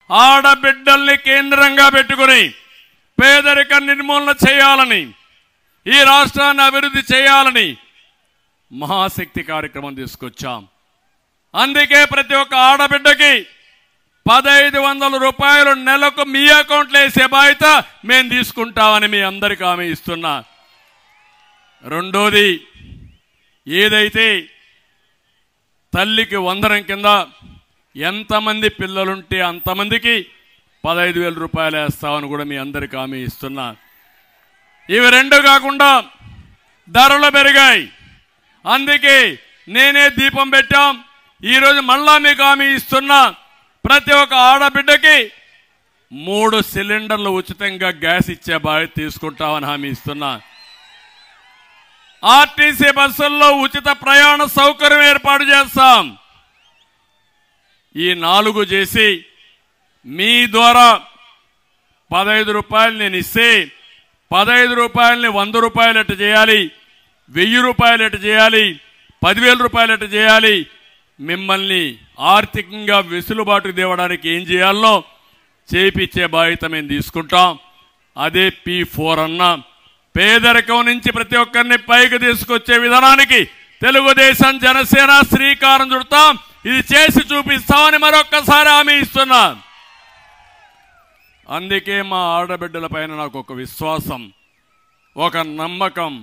ఆడబిడ్డల్ని కేంద్రంగా పెట్టుకుని పేదరిక నిర్మూలన చేయాలని, ఈ రాష్ట్రాన్ని అభివృద్ధి చేయాలని మహాశక్తి కార్యక్రమం తీసుకొచ్చాం. అందుకే ప్రతి ఒక్క ఆడబిడ్డకి 1500 రూపాయలు నెలకు మీ అకౌంట్లో వేసే బాధ్యత మేము తీసుకుంటామని మీ అందరికీ హామీ ఇస్తున్నా. రెండోది, ఏదైతే తల్లికి వందనం కింద ఎంతమంది పిల్లలుంటే అంతమందికి 15,000 రూపాయలు వేస్తామని కూడా మీ అందరికీ హామీ ఇస్తున్నా. ఇవి రెండు కాకుండా ధరలు పెరిగాయి. అందుకే నేనే దీపం పెట్టాం. ఈరోజు మళ్ళా మీకు హామీ ఇస్తున్నా, ప్రతి ఒక్క ఆడబిడ్డకి 3 సిలిండర్లు ఉచితంగా గ్యాస్ ఇచ్చే బాధ్యత తీసుకుంటామని హామీ ఇస్తున్నా. ఆర్టీసీ బస్సుల్లో ఉచిత ప్రయాణ సౌకర్యం ఏర్పాటు చేస్తాం. ఈ 4 చేసి మీ ద్వారా 15 రూపాయలు నేను ఇస్తే 15 రూపాయలని 100 రూపాయలు ఎట్టు చేయాలి, 1000 రూపాయలు ఎట్టు చేయాలి, 10,000 రూపాయలు ఎట్టు చేయాలి, మిమ్మల్ని ఆర్థికంగా వెసులుబాటు తేవడానికి ఏం చేయాలో చేయించే బాధ్యత మేము తీసుకుంటాం. అదే P4 అన్నా. పేదరికం నుంచి ప్రతి ఒక్కరిని పైకి తీసుకొచ్చే విధానానికి తెలుగుదేశం జనసేన శ్రీకారం చుడతాం. ఇది చేసి చూపిస్తామని మరొక్కసారి హామీ ఇస్తున్నా. అందుకే మా ఆడబిడ్డల పైన నాకు ఒక విశ్వాసం, ఒక నమ్మకం.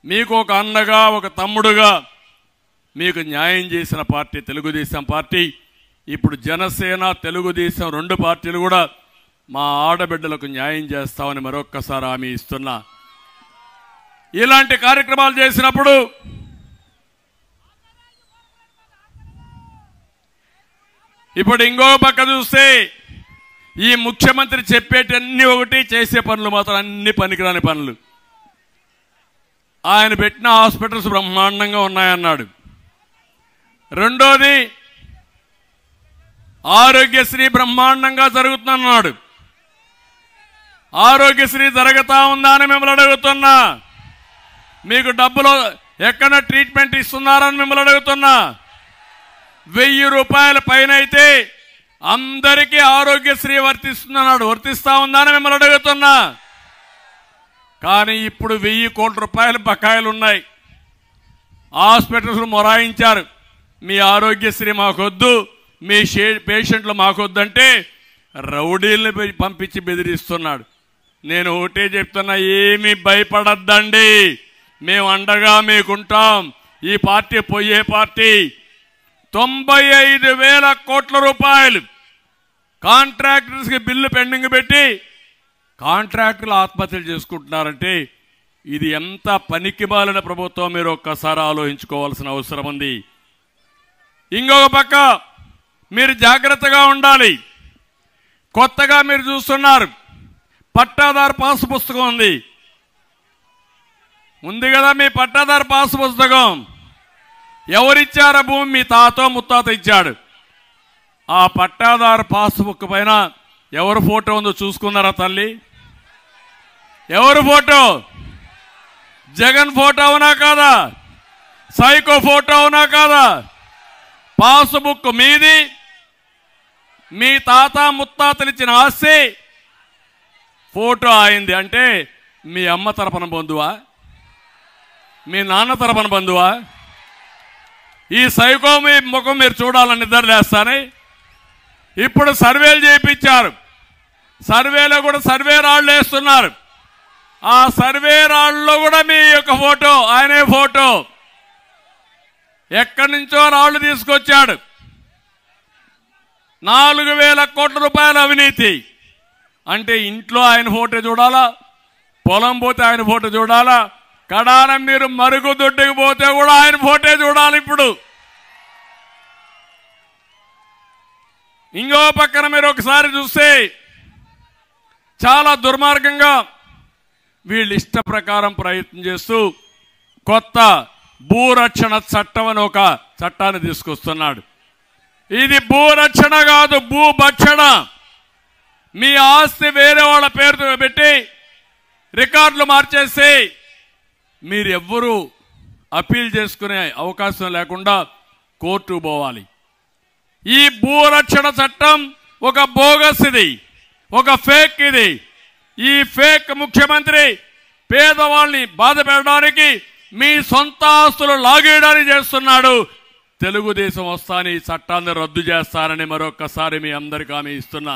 మీకు ఒక అన్నగా, ఒక తమ్ముడుగా మీకు న్యాయం చేసిన పార్టీ తెలుగుదేశం పార్టీ. ఇప్పుడు జనసేన, తెలుగుదేశం 2 పార్టీలు కూడా మా ఆడబిడ్డలకు న్యాయం చేస్తామని మరొక్కసారి హామీ ఇస్తున్నా. ఇలాంటి కార్యక్రమాలు చేసినప్పుడు ఇప్పుడు ఇంకో పక్క చూస్తే ఈ ముఖ్యమంత్రి చెప్పేటన్ని ఒకటి, చేసే పనులు మాత్రం అన్ని పనికిరాని పనులు. ఆయన పెట్టిన హాస్పిటల్స్ బ్రహ్మాండంగా ఉన్నాయన్నాడు. రెండోది, ఆరోగ్యశ్రీ బ్రహ్మాండంగా జరుగుతుందన్నాడు. ఆరోగ్యశ్రీ జరుగుతా ఉందా అని మిమ్మల్ని అడుగుతున్నా. మీకు డబ్బులు ఎక్కడ ట్రీట్మెంట్ ఇస్తున్నారని మిమ్మల్ని అడుగుతున్నా. 1000 రూపాయల పైన అయితే అందరికీ ఆరోగ్యశ్రీ వర్తిస్తుందన్నాడు. వర్తిస్తా ఉందా అని మిమ్మల్ని అడుగుతున్నా. కానీ ఇప్పుడు 1000 కోట్ల రూపాయలు బకాయిలు ఉన్నాయి. హాస్పిటల్స్ మొరాయించారు, మీ ఆరోగ్యశ్రీ మాకొద్దు, మీ పేషెంట్లు మాకొద్దంటే రౌడీల్ని పంపించి బెదిరిస్తున్నాడు. నేను ఒకటే చెప్తున్నా, ఏమీ భయపడద్దండి, మేము అండగా మీకుంటాం. ఈ పార్టీ పోయే పార్టీ. 95,000 కోట్ల రూపాయలు కాంట్రాక్టర్స్కి బిల్లు పెండింగ్ పెట్టి కాంట్రాక్టర్లు ఆత్మహత్యలు చేసుకుంటున్నారంటే ఇది ఎంత పనికిమాలిన ప్రభుత్వం మీరు ఒక్కసారి ఆలోచించుకోవాల్సిన అవసరం ఉంది. ఇంకొక పక్క మీరు జాగ్రత్తగా ఉండాలి. కొత్తగా మీరు చూస్తున్నారు, పట్టాదారు పాస్ పుస్తకం ఉంది కదా, మీ పట్టాదారు పాస్ పుస్తకం ఎవరిచ్చారా? భూమి మీ తాతో ముత్తాత ఇచ్చాడు. ఆ పట్టాదారు పాస్ బుక్ పైన ఎవరు ఫోటో ఉందో చూసుకున్నారా తల్లి? ఎవరు ఫోటో? జగన్ ఫోటో అవునా కాదా? సైకో ఫోటో అవునా కాదా? పాస్ బుక్ మీది, మీ తాత ముత్తాతలు ఇచ్చిన ఆస్తి, ఫోటో అయింది. అంటే మీ అమ్మ తరపున బంధువా, మీ నాన్న తరపున బంధువా? ఈ సైకో మీ ముఖం మీరు చూడాలని నిద్రలేస్తానే. ఇప్పుడు సర్వేలు చేయించారు, సర్వేలో కూడా సర్వే రాళ్ళు వేస్తున్నారు. ఆ సర్వే రాళ్ళలో కూడా మీ యొక్క ఫోటో, ఆయనే ఫోటో. ఎక్కడి నుంచో రాళ్ళు తీసుకొచ్చాడు. 4,000 కోట్ల రూపాయల అవినీతి. అంటే ఇంట్లో ఆయన ఫోటో చూడాలా, పొలం పోతే ఆయన ఫోటో చూడాలా, కడాన మీరు మరుగుదొడ్డికి పోతే కూడా ఆయన ఫోటో చూడాలి. ఇప్పుడు ఇంకో పక్కన మీరు ఒకసారి చూస్తే చాలా దుర్మార్గంగా వీళ్ళు ఇష్ట ప్రకారం ప్రయత్నం చేస్తూ కొత్త భూరక్షణ చట్టం అని ఒక చట్టాన్ని తీసుకొస్తున్నాడు. ఇది భూరక్షణ కాదు, భూభక్షణ. మీ ఆస్తి వేరే వాళ్ళ పేరుతో పెట్టి రికార్డులు మార్చేసి మీరు ఎవ్వరూ అప్పీల్ చేసుకునే అవకాశం లేకుండా కోర్టుకు పోవాలి. ఈ భూరక్షణ చట్టం ఒక బోగస్ ఇది, ఒక ఫేక్ ఇది. ఈ ఫేక్ ముఖ్యమంత్రి పేదవాళ్ళని బాధ పెట్టడానికి, మీ సొంత ఆస్తులు లాగేయడానికి చేస్తున్నాడు. తెలుగుదేశం వస్తాని ఈ చట్టాన్ని రద్దు చేస్తానని మరొక్కసారి మీ అందరికీ హామీ ఇస్తున్నా.